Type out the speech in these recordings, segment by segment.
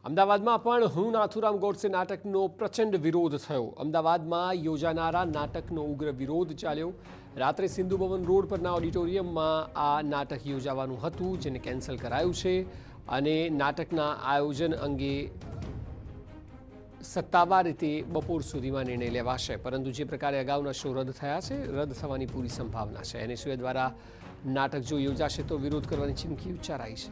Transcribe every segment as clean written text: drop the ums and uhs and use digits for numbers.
અમદાવાદમાં પણ હું નાથુરામ ગોડસે નાટકનો પ્રચંડ વિરોધ થયો। અમદાવાદમાં યોજાનારા નાટકનો ઉગ્ર વિરોધ ચાલ્યો। રાત્રે સિંધુ ભવન રોડ પરના ઓડિટોરિયમમાં આ નાટક યોજાવાનું હતું, જેને કેન્સલ કરાયું છે અને નાટકના આયોજન અંગે સત્તાવાર રીતે બપોર સુધીમાં નિર્ણય લેવાશે। પરંતુ જે પ્રકારે અગાઉના શો રદ થયા છે, રદ થવાની પૂરી સંભાવના છે। એનએસયુએ દ્વારા નાટક જો યોજાશે તો વિરોધ કરવાની ચીમકી ઉચ્ચારાઈ છે।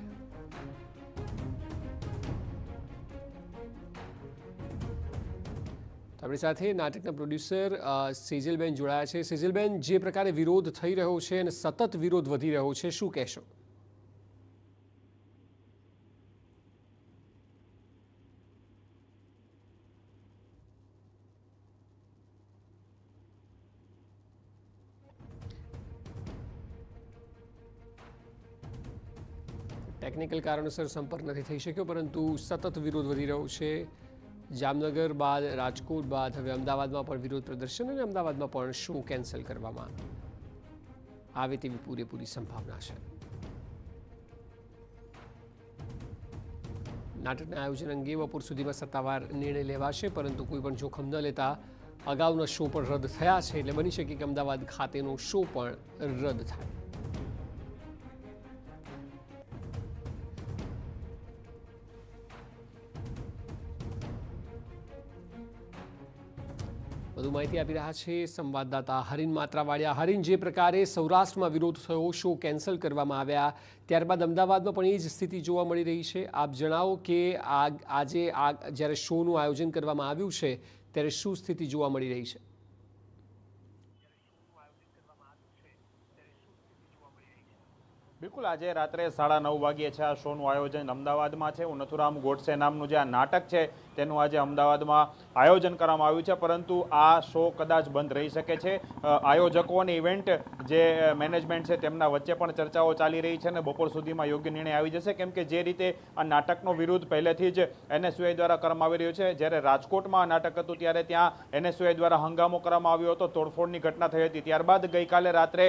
આપણી સાથે નાટકના પ્રોડ્યુસર સેજલબેન જોડાયા છે। સેજલબેન, જે પ્રકારે વિરોધ થઈ રહ્યો છે અને સતત વિરોધ વધી રહ્યો છે, શું કહેશો? ટેકનિકલ કારણોસર સંપર્ક નથી થઈ શક્યો, પરંતુ સતત વિરોધ વધી રહ્યો છે। જામનગર બાદ રાજકોટ બાદ હવે અમદાવાદમાં પણ વિરોધ પ્રદર્શન અને અમદાવાદમાં પણ શો કેન્સલ કરવામાં આવે તેવી પૂરેપૂરી સંભાવના છે। નાટકના આયોજન અંગે બપોર સુધીમાં સત્તાવાર નિર્ણય લેવાશે, પરંતુ કોઈ પણ જોખમ ન લેતા અગાઉના શો પણ રદ થયા છે, એટલે બની શકે કે અમદાવાદ ખાતેનો શો પણ રદ થાય। વધુ માહિતી આપી રહ્યા છે સંવાદદાતા હરીન માત્રાવાડિયા। હરીન, જે પ્રકારે સૌરાષ્ટ્રમાં વિરોધ થયો, શો કેન્સલ કરવામાં આવ્યા, ત્યારબાદ અમદાવાદમાં પણ એ જ સ્થિતિ જોવા મળી રહી છે। આપ જણાવો કે આજે જ્યારે શોનું આયોજન કરવામાં આવ્યું છે, ત્યારે શું સ્થિતિ જોવા મળી રહી છે? બિલકુલ, આજે રાત્રે 9:30 વાગ્યે છે આ શોનું આયોજન અમદાવાદમાં છે। હું નાથુરામ ગોડસે નામનું જે આ નાટક છે તેનું આજે અમદાવાદમાં આયોજન કરવામાં આવ્યું છે, પરંતુ આ શો કદાચ બંધ રહી શકે છે। આયોજકો અને ઇવેન્ટ જે મેનેજમેન્ટ છે તેમના વચ્ચે પણ ચર્ચાઓ ચાલી રહી છે અને બપોર સુધીમાં યોગ્ય નિર્ણય આવી જશે, કેમ કે જે રીતે આ નાટકનો વિરોધ પહેલેથી જ એનએસયુઆઈ દ્વારા કરવામાં આવી રહ્યો છે। જ્યારે રાજકોટમાં આ નાટક હતું ત્યારે ત્યાં એનએસયુઆઈ દ્વારા હંગામો કરવામાં આવ્યો હતો, તોડફોડની ઘટના થઈ હતી। ત્યારબાદ ગઈકાલે રાત્રે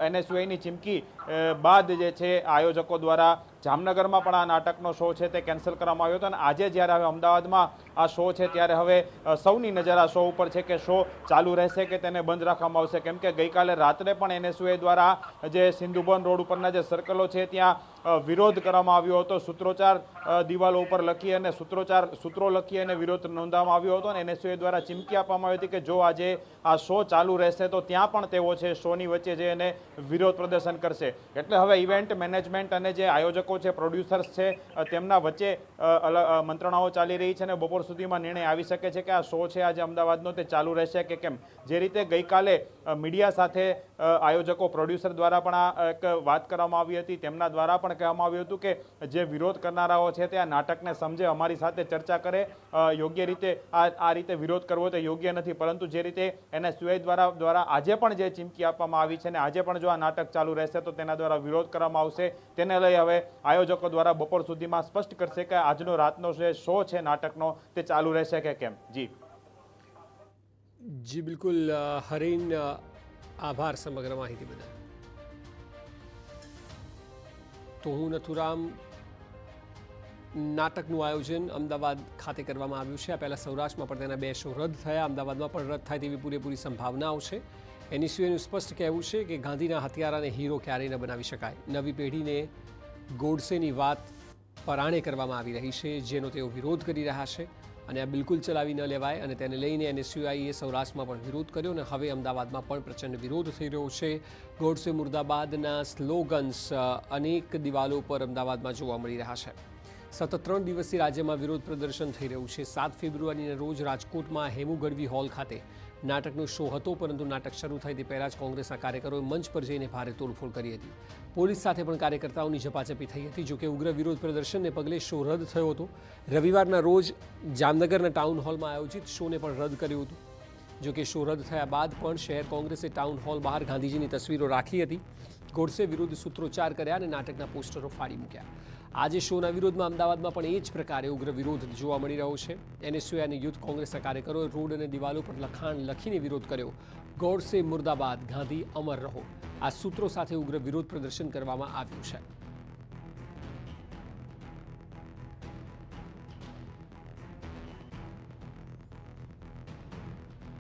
એનએસયુઆઈની ચીમકી બાદ જે છે આયોજકો દ્વારા જામનગરમાં પણ આ નાટકનો શો છે તે કેન્સલ કરવામાં આવ્યો હતો અને આજે જ્યારે હવે અમદાવાદમાં આ શો છે ત્યારે હવે સૌની નજર આ શો ઉપર છે કે શો ચાલુ રહેશે કે તેને બંધ રાખવામાં આવશે, કેમ કે ગઈકાલે રાત્રે પણ એનએસયુઆઈ દ્વારા જે સિંધુ ભવન રોડ ઉપરના જે સર્કલો છે ત્યાં વિરોધ કરવામાં આવ્યો હતો। સૂત્રોચ્ચાર દિવાલો ઉપર લખી અને સૂત્રો લખી અને વિરોધ નોંધવામાં આવ્યો હતો અને એનએસયુઆઈ દ્વારા ચીમકી આપવામાં આવી હતી કે જો આજે આ શો ચાલુ રહેશે તો ત્યાં પણ તેઓ છે શોની વચ્ચે જે એને વિરોધ પ્રદર્શન કરશે। એટલે હવે ઇવેન્ટ મેનેજમેન્ટ અને જે આયોજકો છે, પ્રોડ્યુસર્સ છે, તેમના વચ્ચે મંત્રણાઓ ચાલી રહી છે અને બપોર સુધીમાં નિર્ણય આવી શકે છે કે આ શો છે આજે અમદાવાદનો તે ચાલુ રહેશે કે કેમ। જે રીતે ગઈકાલે મીડિયા સાથે આયોજકો, પ્રોડ્યુસર દ્વારા પણ આ એક વાત કરવામાં આવી હતી, તેમના દ્વારા પણ કહેવામાં આવ્યું હતું કે જે વિરોધ કરનારાઓ છે તે આ નાટકને સમજે, અમારી સાથે ચર્ચા કરે, યોગ્ય રીતે આ રીતે વિરોધ કરવો તે યોગ્ય નથી। પરંતુ જે રીતે એનએસયુઆઈ દ્વારા આજે પણ જે ચીમકી આપવામાં આવી છે અને આજે પણ જો આ નાટક ચાલુ રહેશે તો તેના દ્વારા વિરોધ કરવામાં આવશે, તેને લઈ હવે આયોજકો દ્વારા બપોર સુધીમાં સ્પષ્ટ કરશે કે આજનો રાતનો જે શો છે નાટકનો તે ચાલુ રહેશે કે કેમ। જી બિલકુલ હરીન, આભાર સમગ્ર માહિતી બદલ। તો હું નાથુરામ નાટકનું આયોજન અમદાવાદ ખાતે કરવામાં આવ્યું છે। આ પહેલાં સૌરાષ્ટ્રમાં પણ તેના 2 શો રદ થયા, અમદાવાદમાં પણ રદ થાય તેવી પૂરેપૂરી સંભાવનાઓ છે। એનએસયુઆઈનું સ્પષ્ટ કહેવું છે કે ગાંધીના હથિયારાને હીરો ક્યારેય ન બનાવી શકાય। નવી પેઢીને ગોડસેની વાત પરાણે કરવામાં આવી રહી છે, જેનો તેઓ વિરોધ કરી રહ્યા છે અને આ બિલકુલ ચલાવી ન લેવાય અને તેને લઈને એનએસયુઆઈએ સૌરાષ્ટ્રમાં પણ વિરોધ કર્યો અને હવે અમદાવાદમાં પણ પ્રચંડ વિરોધ થઈ રહ્યો છે। ગોડસે મુર્દાબાદના સ્લોગન્સ અનેક દિવાલો પર અમદાવાદમાં જોવા મળી રહ્યા છે। સતત 3 દિવસથી રાજ્યમાં વિરોધ પ્રદર્શન થઈ રહ્યું છે। 7 ફેબ્રુઆરીના રોજ રાજકોટમાં હેમુ ગઢવી હોલ ખાતે નાટકનો શો હતો, પરંતુ નાટક શરૂ થાય તે પહેલાં જ કોંગ્રેસના કાર્યકરોએ મંચ પર જઈને ભારે તોડફોડ કરી હતી। પોલીસ સાથે પણ કાર્યકર્તાઓની ઝપાઝપી થઈ હતી। જોકે ઉગ્ર વિરોધ પ્રદર્શનને પગલે શો રદ થયો હતો। રવિવારના રોજ જામનગરના ટાઉન હોલમાં આયોજિત શોને પણ રદ કર્યું હતું। જોકે શો રદ થયા બાદ પણ શહેર કોંગ્રેસે ટાઉન હોલ બહાર ગાંધીજીની તસવીરો રાખી હતી। ગોડસે વિરુદ્ધ સૂત્રોચ્ચાર કર્યા અને નાટકના પોસ્ટરો ફાડી મૂક્યા। આજે શોના વિરોધમાં અમદાવાદમાં પણ એ જ પ્રકારે ઉગ્ર વિરોધ જોવા મળી રહ્યો છે। એનએસયુઆઈ અને યુથ કોંગ્રેસના કાર્યકરોએ રોડ અને દિવાલો પર લખાણ લખીને વિરોધ કર્યો। ગોડસે મુર્દાબાદ, ગાંધી અમર રહો, આ સૂત્રો સાથે ઉગ્ર વિરોધ પ્રદર્શન કરવામાં આવ્યું છે।